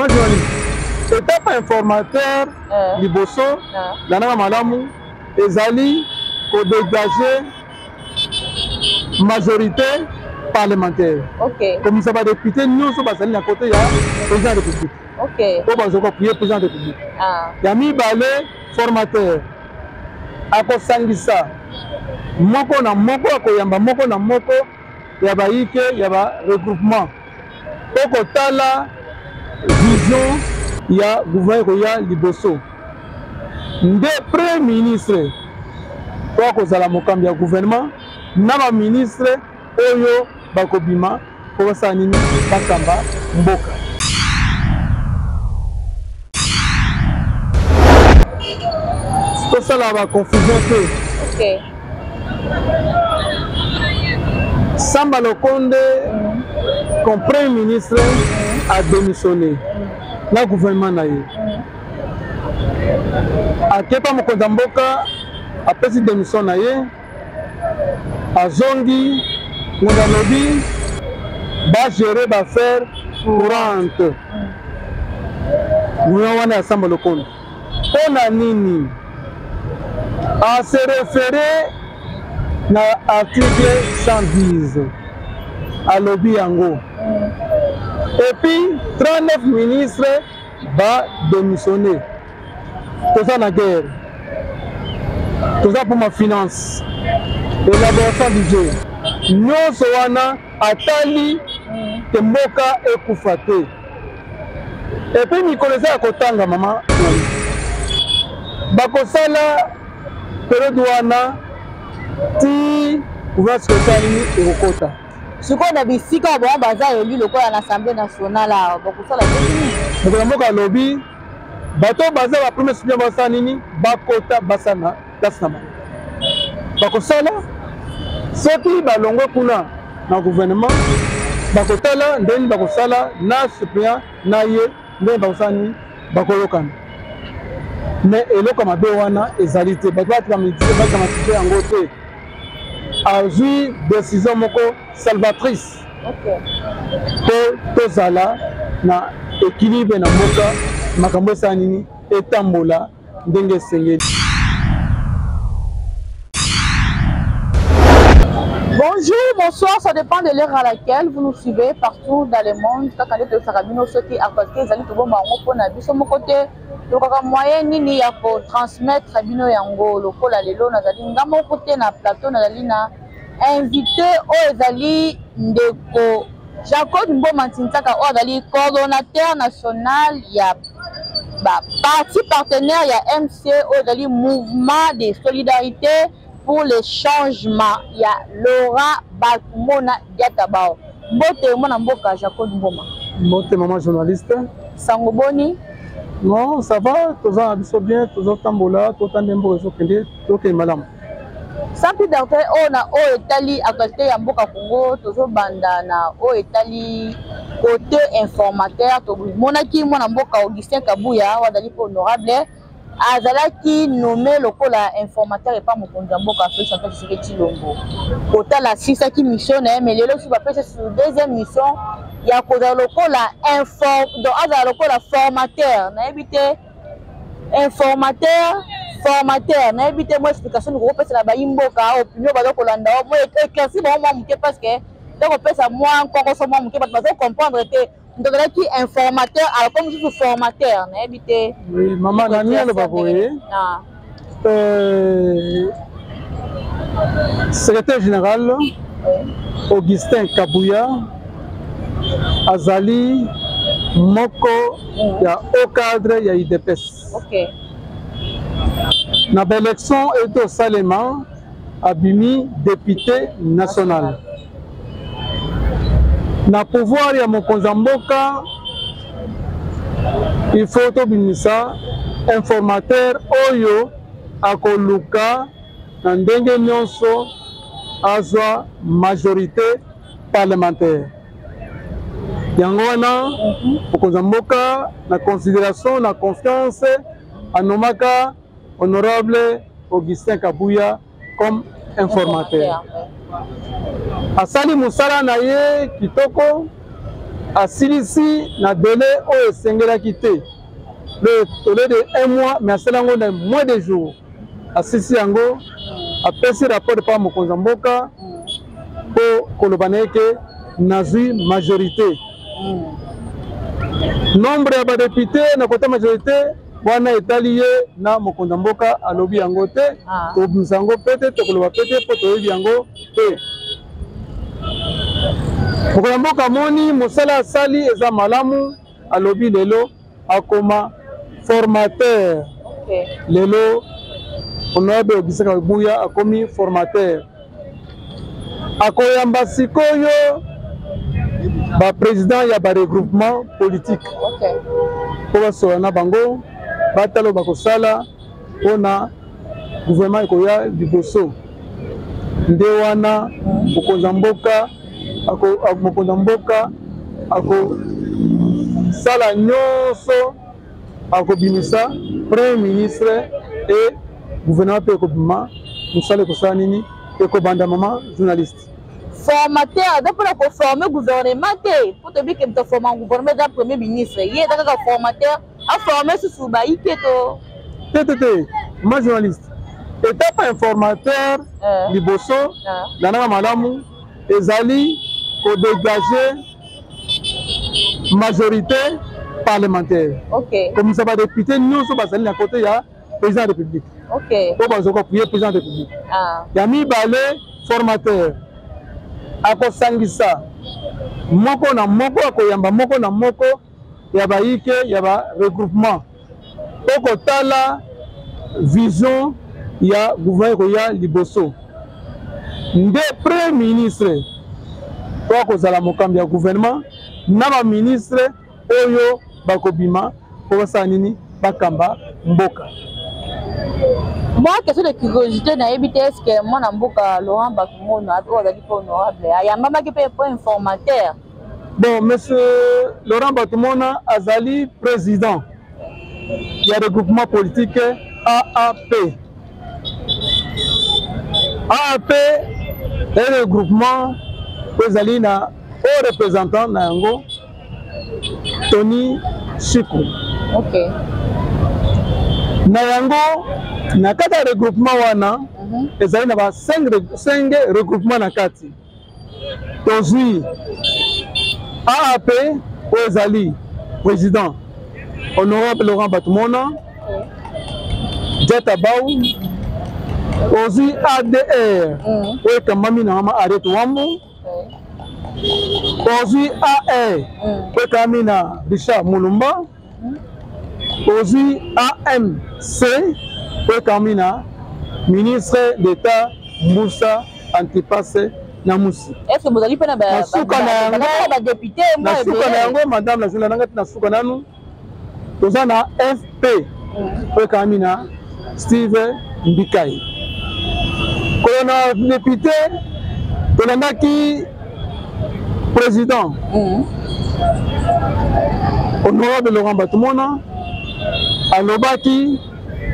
Maman journaliste, étape informateur, liboso, l'anama malamu, ezali, pour dégager majorité parlementaire. Comme ça va député, nous sommes basés à côté, il y a président de la République. Pour baser quoi prier président de la République. Il y a mis balai formateur. Ako sangisa. Moko na moko ako yamba moko na moko ya ba ike ya ba regroupement. Oko tala vision ya gouvernement ya liboso. Nde premier ministre pour ko zala mokambi ya gouvernement na ba ministre oyo bakobima pour sa nini bakamba mboka. Tout ça là va confusion que Samba Lokonde comme premier ministre a démissionné na gouvernement naïe. A Kepa Mokonda Mboka a pris démission naïe. A Zongi Ngalobi va gérer l'affaire courante. Nous avons à Samba Lokonde. On a nini à se référer à l'article 110 à lobby Yango. Et puis 39 ministres vont démissionner. Tout ça la guerre. Tout ça pour ma finance. Élaboration du budget. Nous sommes atali que Mboka est koufaté. Et puis nous connaissons à Kotanga maman. Bakosala période wana ti ouvert secrétaire ekokota. Siko na bisika ba baza élu lokola na l'Assemblée nationale bakosala nini? Bakosala mboka lobby bato baza ba premier suppléant basa nini bakota basana tasama. Bakosala soki balongwe kuna na gouvernement bakotala ndeni bakosala na suppléant na ye ndeni bakosala nini bakolokana. Mais eloko mabe wana ezalité bato ba méditer ba kamatiser yango te azui décision moko salvatrice to zala na équilibre na mboka makambo sa nini etambola ndenge sengeli. Bonjour, bonsoir, ça dépend de l'heure à laquelle vous nous suivez partout dans le monde. Quand on est de Sarabino, ceux qui accotent, ils allaient tout bon pour nabi sur mon côté. Donc moyen nini ya ko transmettre bino yango lokola lelo nazali ngamo côté na plateau nazali na invité o ezali ndeko Jacob Mboma Ntintaka o ezali coordonnateur national ya ba parti partenaire ya MC o ezali mouvement de solidarité pour le changement ya Laura Bakumona Diatabao. Mbote mona mboka Jacob Mboma. Mbote maman journaliste. Sango boni. Non, ça va, tout ça bien, tout ça tambola, tout ça ndembo ezokende, tout est malam. Sans plus d'arrêt, on a au Italie à côté ya mboka Congo, toujours banda na au Italie côté informateur, to monaki mona mboka Augustin Kabuya, wadali ko honorable, azalaki nommé lokola informateur et pas mokonzi mboka Afrique centrale Tshisekedi Tshilombo. Kota la sisa ki mission na mais lelo si ba pesa sur deuxième mission. Il y a un formateur, formateur, na évité moi explication de groupe c'est la baimboka opinion ba ko landa moi éclairci ba moi muké parce que donc on peut ça moi encore so moi muké ba comprendre que donc là qui informateur alors comme je suis formateur na évité oui maman nani le baboye secrétaire général Augustin Kabuya azali moko ya au cadre ya IDPS. Na l'élection et au Salema abimi député national. Na pouvoir ya mokonza mboka il faut to bimisa informateur oyo akoluka na ndenge nyonso azwa majorité parlementaire. Yango wana mokonza mboka na considération na confiance anomaka honorable Augustin Kabuya comme informateur. Asali musala na ye kitoko asilisi na délai oyo esengelaki te au lieu de 1 mois mais asala yango na moins de jours asilisi yango apesi rapport de pa mokonzi ya mboka mpo koloba na ye ke nazwi majorité nombre ya badepute na kota majorité wana etali ye na mokonzi ya mboka alobi yango te tobimisa yango pe te tokoloba pe te mpo toyebi yango te mokonzi ya mboka amoni mosala asali eza malamu alobi lelo akoma formateur lelo honorable Obisaka Buya akomi formateur akoyamba sikoyo ba président ya ba regroupement politique po basola na bango batalo bakosala pona gouvernement ekoya liboso nde wana mokonzi ya mboka akosala nyonso akobimisa premier ministre et gouvernement mpe ekobima mosala ekosala nini ekobanda mama journaliste formateur donc pour former gouvernement te pour te dire que tu formes gouvernement d'un premier ministre il est d'accord formateur à former sous baïké te ma journaliste étape informateur liboso na malamu ezali ko dégager majorité parlementaire comme ça va député nous so bazali na côté ya président de la République po bazoko appuyer président de la République ya mibale formateur akosangisa moko na moko akoyamba moko na moko ya baike ya ba regroupement okotala vision ya gouvernement ya liboso nde premier ministre to akozala mokambi ya gouvernement na ba ministre oyo bakobima po basala nini bakamba mboka. Moi, question de curiosité, est-ce que mon amboka Laurent Gbagbo a dit honorable? Il y a maman qui peut être informateur. Bon, monsieur Laurent Gbagbo Azali, président. Il y a le regroupement politique AAP. AAP est le regroupement Azali na au représentant Nango Tony Chikou. Ok. Nayango na kata regroupement wana ezali na ba 5 regroupement na kati tozui AAP ezali président honorable Laurent Gbagbo Jeta Bau ozui ADR kamami na mama Arete Wambu ozui AR kamami na Richard Mulumba ozui AMC Kamina, ministre d'État Moussa Antipasse Namoussi. Est-ce que vous allez faire un député? Madame la Sénat, na FP Kamina Steve Mbikai. Quand député, on a qui président honorable Laurent Gbagbo alobaki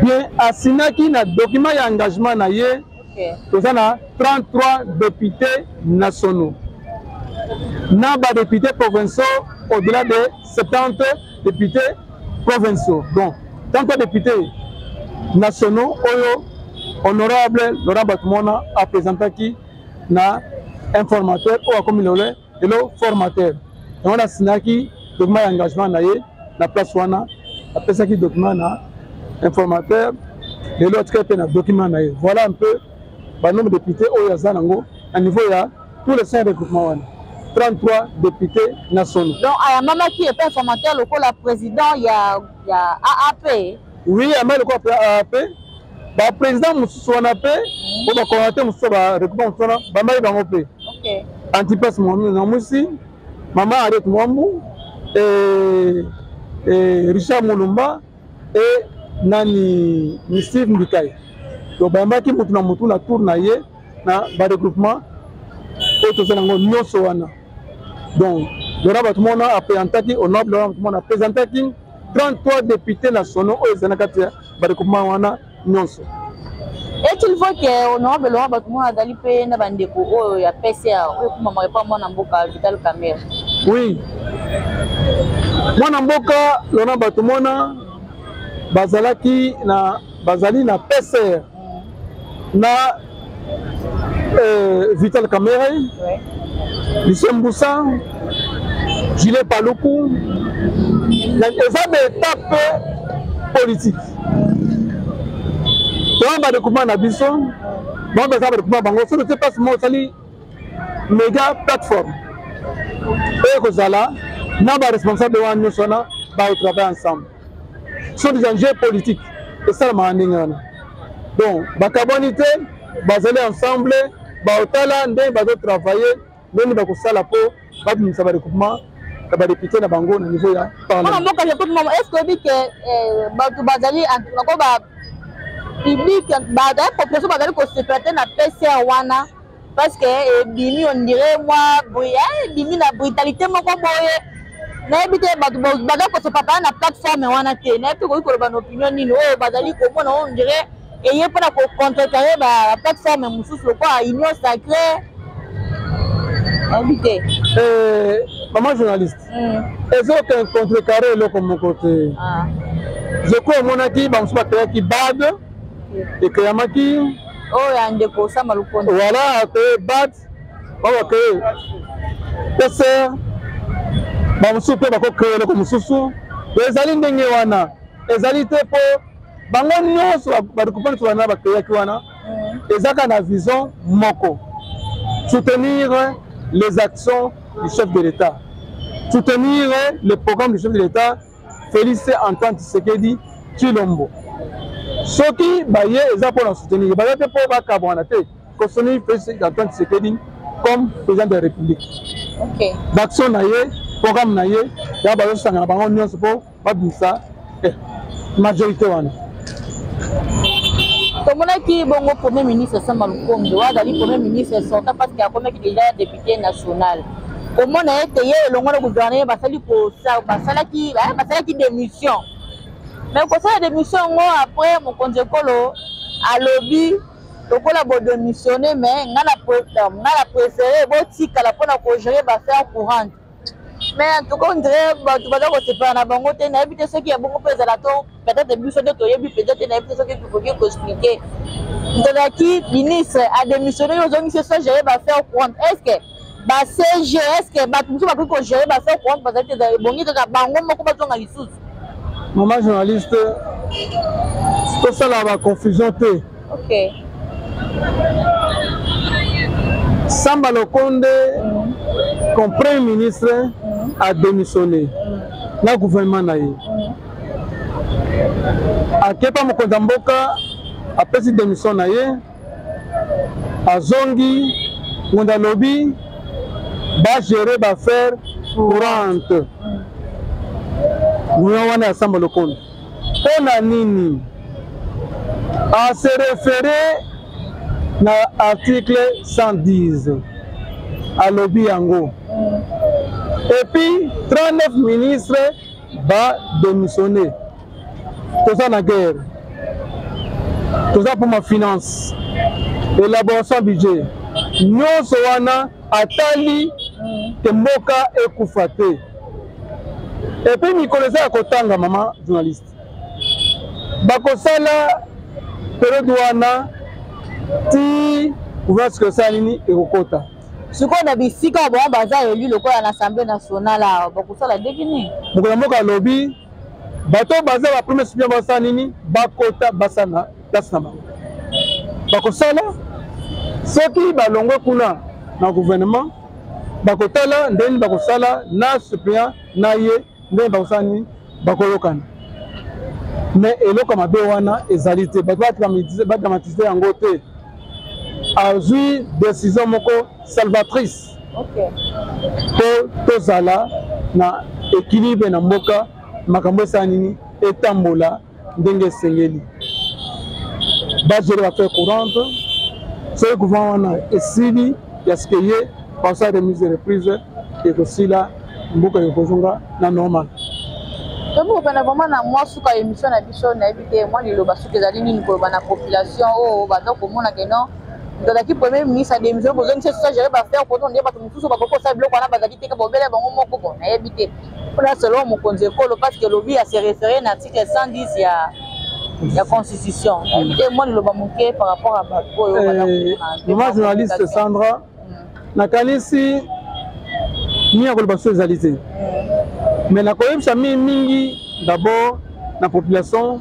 bien asinaki na document ya engagement na ye toza na 33 députés nationaux na ba députés provinciaux au-delà de 70 députés provinciaux donc 33 députés nationaux oyo honorable Laurent Gbagbo a présenté na informateur ou akomi lelo formateur donc on a asinaki document ya engagement na ye na place wana après qui document na informateur et l'autre qui est un document. Voilà un peu le nombre de députés au Yazanango à niveau il y a tous les 5 regroupements 33 députés nationaux. Donc il y a maman qui est pas informateur le la président il y a AAP. Oui, il y a même le AAP. Le président Moussouana P pour le coordinateur Moussouana regroupement Bamaï Bangopé. OK. Antipas Moussi, maman Arete Mwambu et Richard Mulumba et nani Steve Mbikai. Donc bambaki mutu na tour na ye na ba regroupement autosanango nyonso wana. Donc Laurent Gbagbo a présenté honorable Laurent Gbagbo a présenté 33 députés nationaux au Zanakati ba regroupement wana nyonso. Est-il vrai que honorable Laurent Gbagbo a dali pe na bandeko o ya PCA o kuma mwa pa mwana mboka Vital Kamerhe? Oui. Mwana mboka lona bato mona bazali na PCR na Vital Kamerhe, Lucien Mboussa, Gilles Paluku, eza des étapes politiques. Donc ba découpement na biso, bon ba za ba découpement bango, so te passe mo sali méga plateforme. Et kozala na ba responsable wa nyosona ba travailler ensemble. Sont des enjeux politiques et ça ma ndingana. Donc ba carbonité bazali ensemble ba otala ndé ba travailler ndeni ba kosala po ba bimisa ba découpement ba député na bango na niveau ya parlement. Maman quand j'écoute maman est-ce que dit que ba tu bazali en ba public ba da population bazali ko se prêter na PCR wana parce que bimi on dirait moi bimi na brutalité moko boye na ebité ba ko se papa na plateforme wana te na pe ko ba opinion nini o bazali ko mona on dirait et il pour ko contrecarrer la plateforme mususu quoi union sacrée invité maman journaliste est-ce que contrecarrer le comme côté je crois mon aki ba mususu ba qui bad et que yamaki oh yande ko ça malukondo voilà que bad ba que pese ba mususu pe ba ko créer le comme mususu ezali ndenge wana ezali te po bango nyonso badécoupement sur wana bakeyaki wana ezaka na vision moko soutenir les actions du chef de l'État, soutenir le programme du chef de l'État Félix Antoine Tshisekedi Tshilombo. Ce qui baye eza pour soutenir baye te pour bakabwana te ko soutenir Félix Antoine Tshisekedi comme président de la République. OK. D'action na ye, programme na ye, ya bazo sanga na bango nyonso po babisa majorité wana. Comme on a dit, bon, le Premier ministre Sama Lukonde, le Premier ministre sortant parce qu'il a comme déjà député national. Comme on a été le gouvernement, qui démission. Mais pour ça, démission, après, mon conjecolo à lobby, donc on a démissionné, mais on a préféré, pour gérer l'affaire courante. Mais en tout cas, on dirait que tu vas se faire un bon côté, éviter ce qui est beaucoup plus à la tour, peut-être des bus de Toye, peut-être éviter ce qu'il faut expliquer. Donc, qui ministre a démissionné, ils ont mis ce soir, gérer l'affaire courante. Est-ce que CG, est-ce que tout le monde peut gérer l'affaire courante parce que c'est bon, il y a des gens qui maman journaliste, c'est ça la confusion. Ok. Samba Lukonde, comme Premier ministre, a démissionné. Le gouvernement n'a eu. A Kepa Mokondamboka, après cette démission n'a eu. A Zongi, Mwanda Lobby, va gérer l'affaire courante. Nous avons à Samba Lukonde. On a nini à se référer na article 110 à lobby yango. Et puis 39 ministres va démissionner. Tout ça la guerre. Tout ça pour ma finance. Élaboration budget. Nous soana atali temboka ekufate. Et puis mi connaissez à kotanga maman journaliste. Bakosala période wana ti ouvert que ça nini ekokota. Ce qu'on a vu si quand on a élu le corps à l'Assemblée nationale, beaucoup ça l'a défini. Beaucoup de lobby, bateau basé la première subien basa nini, bakota basana, tasnama. Bako sala, ceux qui balongo kuna na gouvernement, bakota la, ndeni bako sala, na suppliant, na ye, ndeni bako sani, bako lokana. Mais eloko mabe wana ezalité, bato ba dramatiser en côté. A joué décision moko salvatrice. OK. To zala na équilibre na mboka makambo sanini etambola ndenge sengeli. Ba gérer l'affaire courante. Ce gouvernement esili yaskeye par sa remise de reprise et aussi là mboka yokozonga na normal. Donc vous avez vraiment na moi sous ka émission na biso na éviter moi le loba sous que zali ni ko ba na population oh ba donc comment na que non qui premier ministre a démissionné besoin de ça gérer ba faire pour on dire ba tout so ba ko ça bloc wana bazaki te ka bobele bango moko ko na yebité pour la selon mon conseil parce que lobby a se référé à l'article 110 la constitution et moi le ba monter par rapport à bako moi journaliste Sandra na kanisi ni a kolba so ezalité mais na koyebisa mingi d'abord la population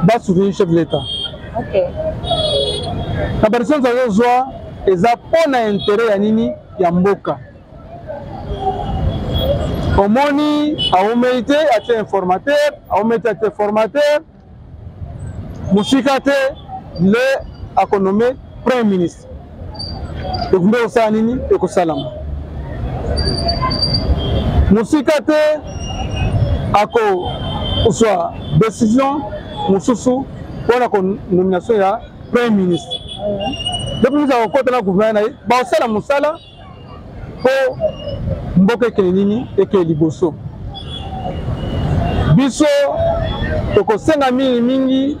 va soutenir le chef de l'État. Ok. La personne qui a besoin des apports d'intérêt à Nini Yamboka. Comme on dit, on mérite à être informateur, on mérite à être formateur, Moussikaté, le économie Premier ministre. Donc, nous sommes Nini et Kosalama. Moussikaté, à quoi soit décision, Moussoussou, pour la nomination de Premier ministre. Depuis nous avons côté la gouvernement, Baosala Moussala pour Mboke Kenini et Keliboso. Biso, toko senga mingi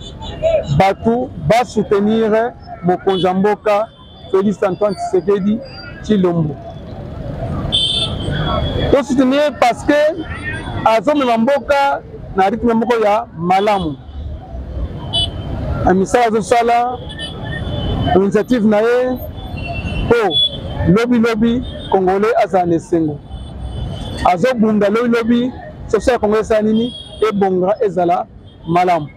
batu va soutenir Mokonjamboka Félix Antoine Tshisekedi Tshilombo. To soutenir parce que Azome Mamboka na rythme moko ya malamu. Amisa Azosala initiative nae po lobby congolais azane sengo. Azo bunda lobby social congolais sanini et bongra ezala malamu.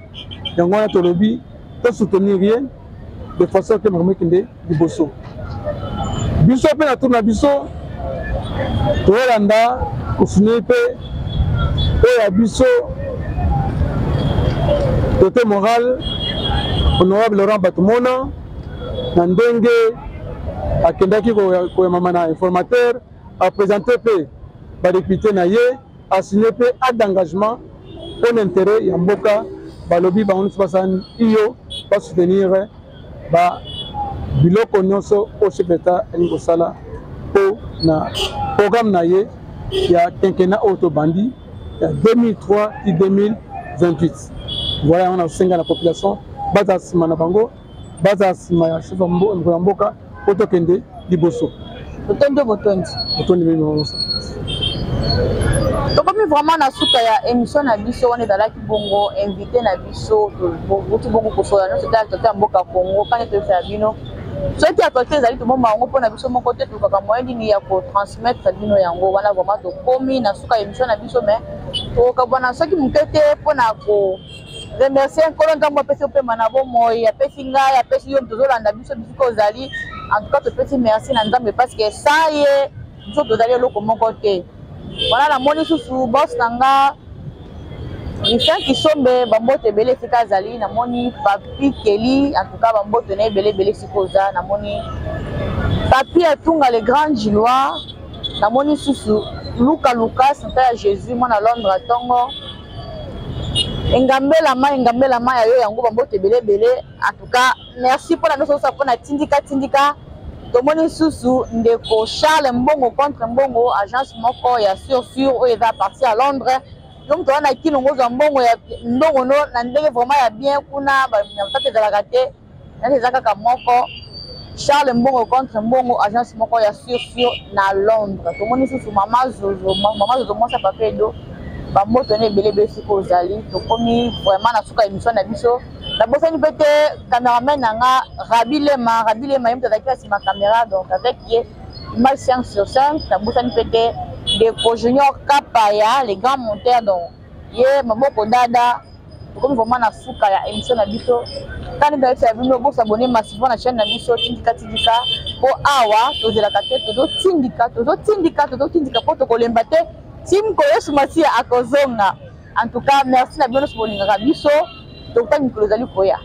Yango na to lobby to soutenir rien de façon que me kende liboso. Biso pe na tourna biso to landa kusunepe et à biso côté moral honorable Laurent Batumona Nandenge akendaki ko mama informateur a présenté pe ba député na ye a signé pe d'engagement en intérêt ya mboka ba lobby ba onisi basan iyo ba soutenir ba biloko nyonso au secrétaire Elingo Sala po na programme na ye ya quinquennat autobandi ya 2003 et 2028. Voilà, on a 5 ans la population baza sima na bango baza sima ya chef mboka poto kende liboso botondo bino to comme vraiment na suka ya émission na biso on est dans la bongo invité na biso to bongo ko so na c'était mboka Congo quand tu fais bino so qui a toqué zali to moma ngo pona biso moko te to kaka moyen ni ya ko transmettre bino yango wana vraiment to komi na suka émission na biso mais to ka bona so ki mukete pona ko remercier encore ngambo pesi pe manabo moyi apesi ngai apesi yo tozolanda biso bisiko ozali en tout cas to pesi merci na nzambe parce que ça ye biso tozali loko moko te voilà la moni susu boss nanga Christian Kisombe bambote belé fika zali na moni Papi Kelly en tout cas bambote na belé sikoza na moni Papi Atunga le grand Gillois na moni susu Lucas Santa Jésus mona Londres Tongo Engambela ma ya yo yango bambote belé en tout cas merci pour la notion ça pour na tindika to moni susu ndeko Charles Mbongo contre Mbongo agence moko ya sur o eza parti à Londres donc on a kilongo za Mbongo ya ndongo no na ndenge vraiment ya bien kuna ba nyamtate za la gâté na ezaka ka moko Charles Mbongo contre Mbongo agence moko ya sur na Londres to moni susu mama Zozo mo sa papedo ba moto ne belé siko zali to komi vraiment na suka émission na biso la bosani pete cameraman nanga Rabilema yemta zakira si ma caméra donc avec image 5 sur 5 la bosani pete de Junior Kapaya les grands monteurs donc ye maboko dada to komi vraiment na suka ya émission na biso quand vous avez vu vous abonner massivement na chaîne na biso tindika po awa to de la kate to tindika po to kolemba te Tim Koyesu Masia akozonga. En tout cas, merci na bino so bolinga biso. Donc ta mikolo zali koya.